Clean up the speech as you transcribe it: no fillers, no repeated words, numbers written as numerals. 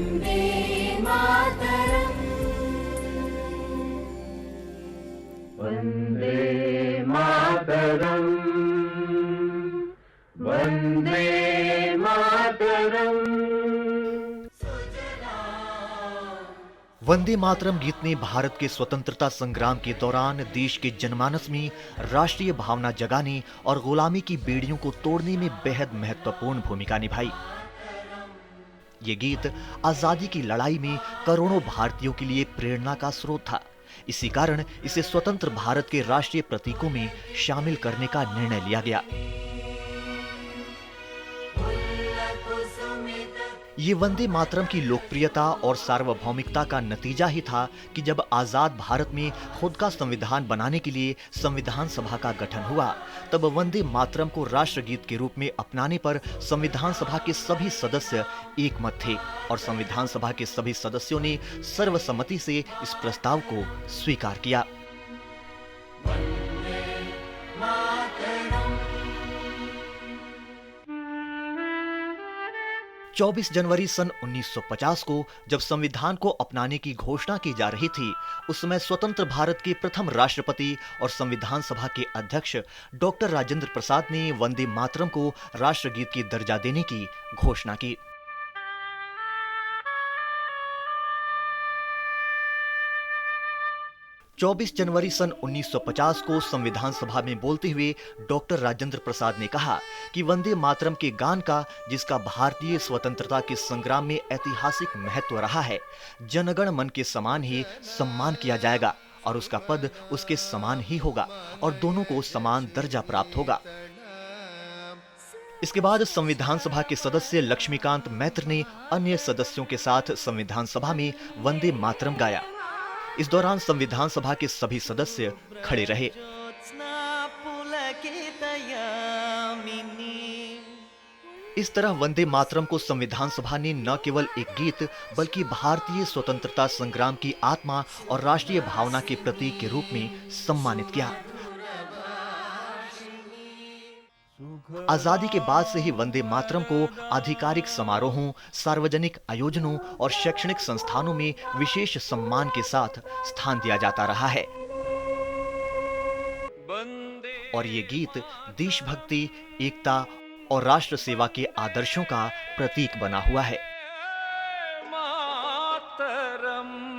वन्दे मातरम् वन्दे मातरम्। वंदे मातरम गीत ने भारत के स्वतंत्रता संग्राम के दौरान देश के जनमानस में राष्ट्रीय भावना जगाने और गुलामी की बेड़ियों को तोड़ने में बेहद महत्वपूर्ण भूमिका निभाई। ये गीत आजादी की लड़ाई में करोड़ों भारतीयों के लिए प्रेरणा का स्रोत था। इसी कारण इसे स्वतंत्र भारत के राष्ट्रीय प्रतीकों में शामिल करने का निर्णय लिया गया। ये वंदे मातरम की लोकप्रियता और सार्वभौमिकता का नतीजा ही था कि जब आजाद भारत में खुद का संविधान बनाने के लिए संविधान सभा का गठन हुआ, तब वंदे मातरम को राष्ट्रगीत के रूप में अपनाने पर संविधान सभा के सभी सदस्य एकमत थे और संविधान सभा के सभी सदस्यों ने सर्वसम्मति से इस प्रस्ताव को स्वीकार किया। 24 जनवरी सन 1950 को जब संविधान को अपनाने की घोषणा की जा रही थी, उस समय स्वतंत्र भारत के प्रथम राष्ट्रपति और संविधान सभा के अध्यक्ष डॉक्टर राजेंद्र प्रसाद ने वंदे मातरम को राष्ट्रगीत की दर्जा देने की घोषणा की। चौबीस जनवरी सन 1950 को संविधान सभा में बोलते हुए डॉक्टर राजेंद्र प्रसाद ने कहा कि वंदे मातरम के गान का, जिसका भारतीय स्वतंत्रता के संग्राम में ऐतिहासिक महत्व रहा है, जनगण मन के समान ही सम्मान किया जाएगा और उसका पद उसके समान ही होगा और दोनों को समान दर्जा प्राप्त होगा। इसके बाद संविधान सभा के सदस्य लक्ष्मीकांत मैत्र ने अन्य सदस्यों के साथ संविधान सभा में वंदे मातरम गाया। इस दौरान संविधान सभा के सभी सदस्य खड़े रहे। इस तरह वंदे मातरम को संविधान सभा ने न केवल एक गीत बल्कि भारतीय स्वतंत्रता संग्राम की आत्मा और राष्ट्रीय भावना के प्रतीक के रूप में सम्मानित किया। आजादी के बाद से ही वंदे मातरम को आधिकारिक समारोहों, सार्वजनिक आयोजनों और शैक्षणिक संस्थानों में विशेष सम्मान के साथ स्थान दिया जाता रहा है और ये गीत देशभक्ति, एकता और राष्ट्र सेवा के आदर्शों का प्रतीक बना हुआ है। मातरम।